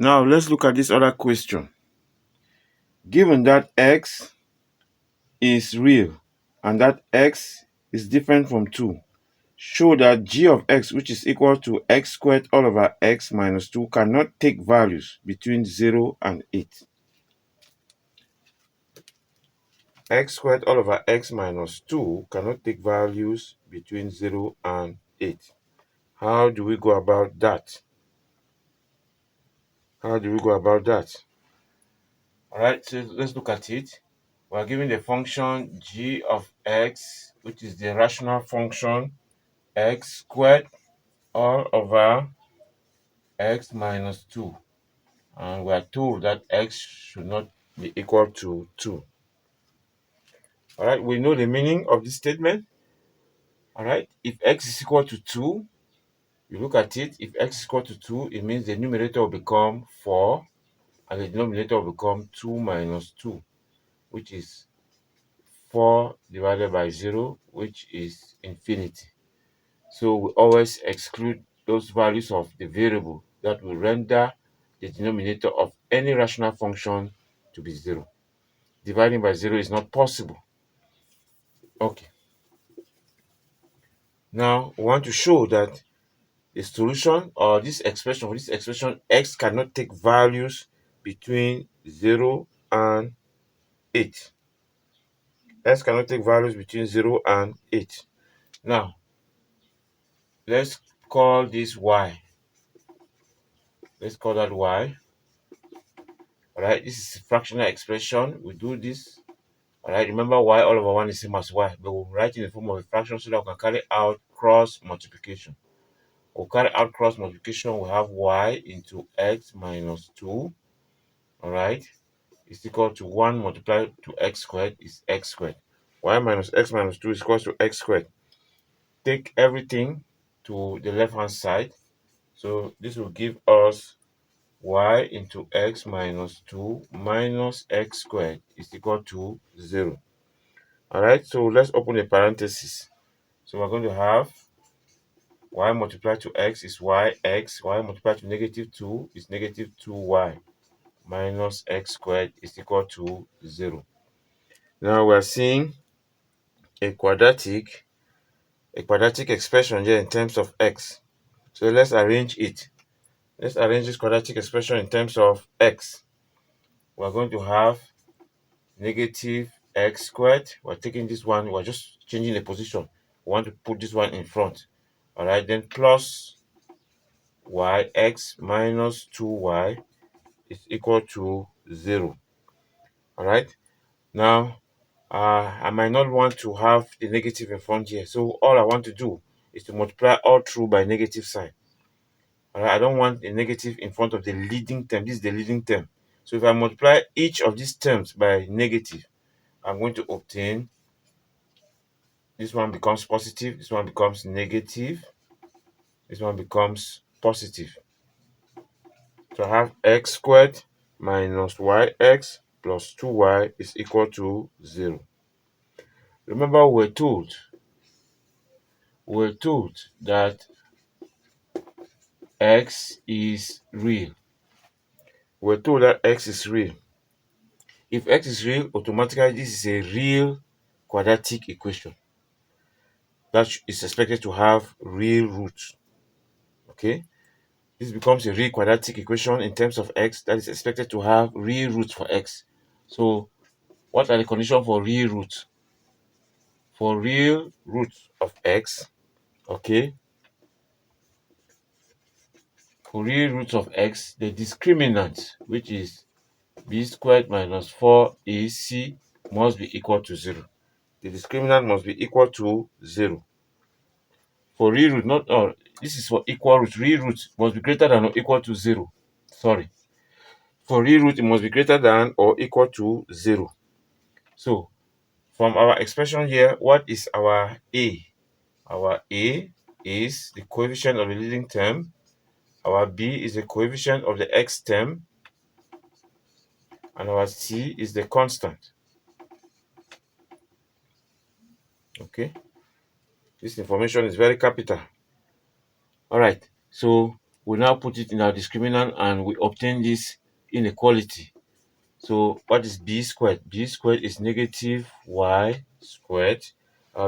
Now let's look at this other question. Given that x is real and that x is different from 2, show that g of x, which is equal to x squared all over x minus 2, cannot take values between 0 and 8. X squared all over x minus 2 cannot take values between 0 and 8. How do we go about that? How do we go about that? Alright, so let's look at it. We are given the function g of x, which is the rational function x squared all over x minus 2. And we are told that x should not be equal to 2. Alright, we know the meaning of this statement. Alright, if x is equal to 2, you look at it, if x is equal to 2, it means the numerator will become 4 and the denominator will become 2 minus 2, which is 4 divided by 0, which is infinity. So we always exclude those values of the variable that will render the denominator of any rational function to be 0. Dividing by 0 is not possible. Okay. Now we want to show that the solution or this expression, for this expression, x cannot take values between 0 and 8. X cannot take values between 0 and 8. Now, let's call this y. Let's call that y. Alright, this is a fractional expression. We do this. Alright, remember y all over 1 is same as y, but we'll write in the form of a fraction so that we can carry out cross multiplication. We'll carry out cross multiplication, we have y into x minus 2. Alright, is equal to 1 multiplied to x squared is x squared. Y minus x minus 2 is equal to x squared. Take everything to the left hand side. So this will give us y into x minus 2 minus x squared is equal to 0. Alright, so let's open a parenthesis. So we're going to have y multiplied to x is yx, y multiplied to negative 2 is negative 2y, minus x squared is equal to 0. Now we're seeing a quadratic expression here in terms of x. So let's arrange it. Let's arrange this quadratic expression in terms of x. We're going to have negative x squared. We're taking this one, we're just changing the position. We want to put this one in front. Alright, then plus yx minus 2y is equal to 0. Alright, now I might not want to have the negative in front here. So all I want to do is to multiply all through by negative sign. Alright, I don't want a negative in front of the leading term. This is the leading term. So if I multiply each of these terms by negative, I'm going to obtain this one becomes positive, this one becomes negative, this one becomes positive. So I have x squared minus yx plus 2y is equal to 0. Remember, we're told that x is real. We're told that x is real. If x is real, automatically this is a real quadratic equation that is expected to have real roots. Okay, this becomes a real quadratic equation in terms of x that is expected to have real roots for x. So what are the conditions for real roots? For real roots of x, okay, for real roots of x, the discriminant, which is b squared minus 4ac, must be equal to 0. The discriminant must be equal to 0. For real root, not this is for equal root. Real root must be greater than or equal to 0. Sorry. For real root, it must be greater than or equal to 0. So, from our expression here, what is our a? Our a is the coefficient of the leading term. Our b is the coefficient of the x term. And our c is the constant. Okay. This information is very capital. All right. So we now put it in our discriminant and we obtain this inequality. So what is b squared? B squared is negative y squared.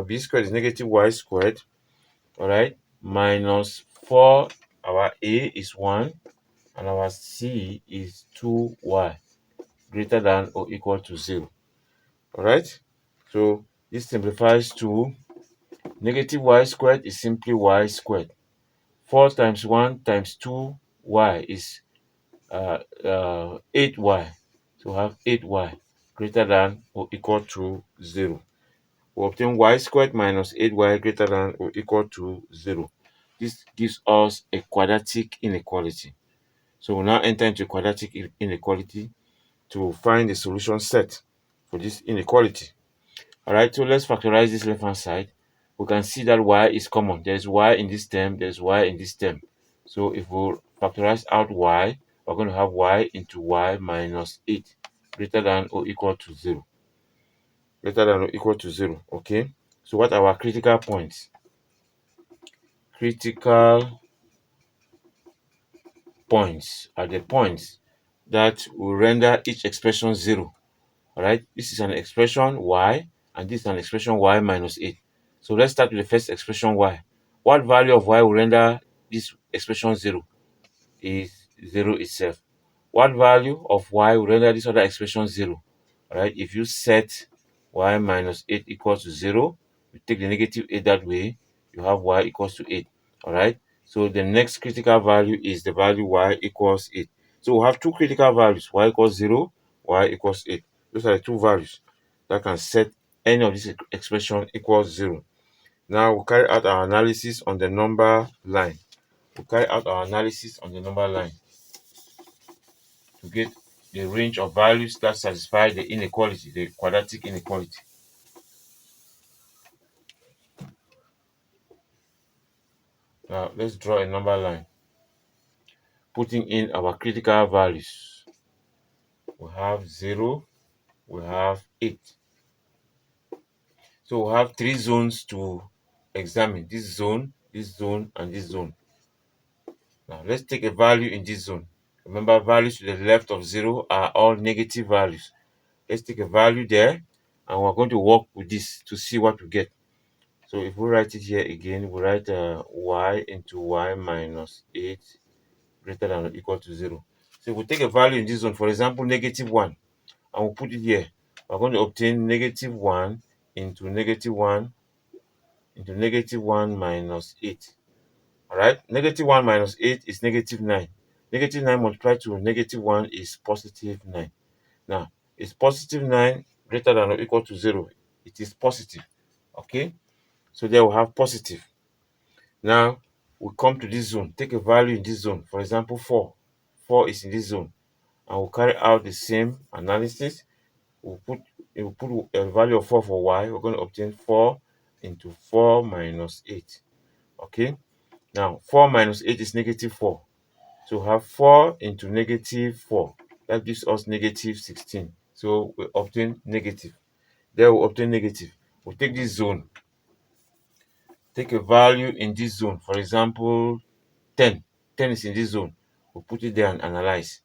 B squared is negative y squared, all right, minus 4. Our a is 1 and our c is 2y greater than or equal to 0. All right, so this simplifies to negative y squared is simply y squared. 4 times 1 times 2y is 8y. So we have 8y greater than or equal to 0. We obtain y squared minus 8y greater than or equal to 0. This gives us a quadratic inequality. So we'll now enter into quadratic inequality to find the solution set for this inequality. All right, so let's factorize this left hand side. We can see that y is common. There's y in this term, there's y in this term. So if we factorize out y, we're going to have y into y minus 8 greater than or equal to 0. Greater than or equal to 0. Okay, so what are our critical points? Critical points are the points that will render each expression 0. All right, this is an expression y and this is an expression y minus 8. So let's start with the first expression y. What value of y will render this expression 0? Is 0 itself. What value of y will render this other expression 0? All right, if you set y minus 8 equals to 0, you take the negative 8 that way, you have y equals to 8. All right, so the next critical value is the value y equals 8. So we have two critical values, y equals 0, y equals 8. Those are the two values that can set any of this expression equals 0. Now we'll carry out our analysis on the number line. To get the range of values that satisfy the inequality, the quadratic inequality. Now let's draw a number line, putting in our critical values. We have 0, we have 8. So we have 3 zones to examine: this zone, and this zone. Now let's take a value in this zone. Remember, values to the left of 0 are all negative values. Let's take a value there and we're going to work with this to see what we get. So if we write it here again, we write y into y minus 8 greater than or equal to 0. So if we take a value in this zone, for example, negative 1, and we put it here, we're going to obtain negative 1 into negative 1 minus 8. All right, negative 1 minus 8 is negative 9. Negative 9 multiplied to negative 1 is positive 9. Now, is positive 9 greater than or equal to 0? It is positive. Okay, so there we have positive. Now, we come to this zone. Take a value in this zone. For example, 4. 4 is in this zone. And we'll carry out the same analysis. We'll put a value of 4 for y. We're going to obtain 4 into 4 minus 8. Okay, now 4 minus 8 is negative 4. So we have 4 into negative 4. That gives us negative 16. So we obtain negative. There we obtain negative. We'll take this zone. Take a value in this zone. For example, 10. 10 is in this zone. We'll put it there and analyze.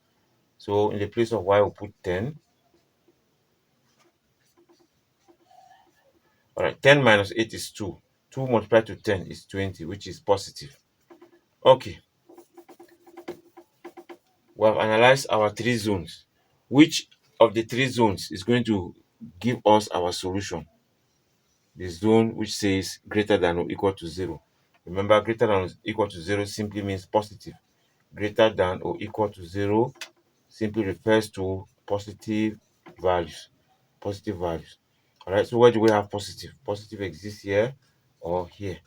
So in the place of y, we'll put 10. All right, 10 minus 8 is 2. 2 multiplied to 10 is 20, which is positive. Okay. We have analyzed our 3 zones. Which of the 3 zones is going to give us our solution? The zone which says greater than or equal to 0. Remember, greater than or equal to 0 simply means positive. Greater than or equal to 0 simply refers to positive values. Positive values. All right, so where do we have positive? Positive exists here or here.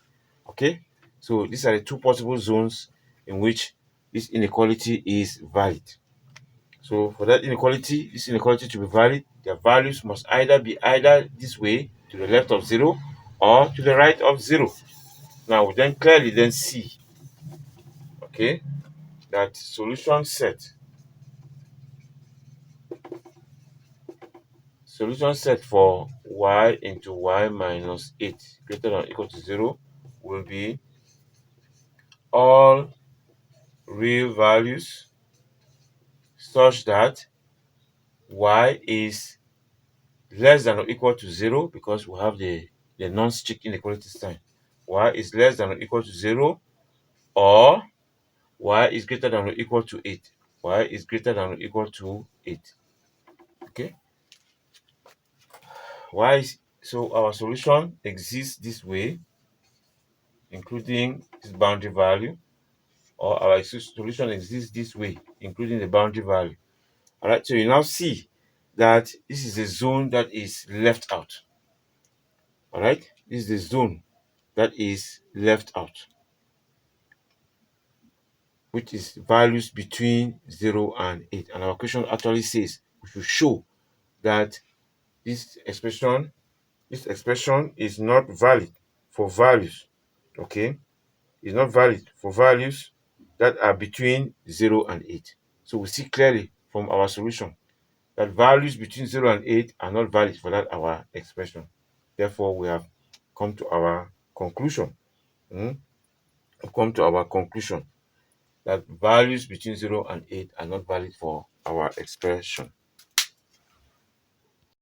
Okay, so these are the two possible zones in which this inequality is valid. So for this inequality to be valid, their values must either be either this way to the left of 0 or to the right of 0. Now we then clearly then see, okay, that solution set for y into y minus 8 greater than or equal to 0 will be all real values such that y is less than or equal to 0, because we have the non-stick inequality sign. Y is less than or equal to 0, or y is greater than or equal to 8. Y is greater than or equal to 8. Okay. So our solution exists this way, including this boundary value, or our solution exists this way, including the boundary value. All right, so you now see that this is a zone that is left out. All right, this is the zone that is left out, which is values between 0 and 8. And our question actually says we should show that this expression is not valid for values. Okay, is not valid for values that are between 0 and 8. So we see clearly from our solution that values between 0 and 8 are not valid for that our expression. Therefore, we have come to our conclusion. We've come to our conclusion that values between 0 and 8 are not valid for our expression.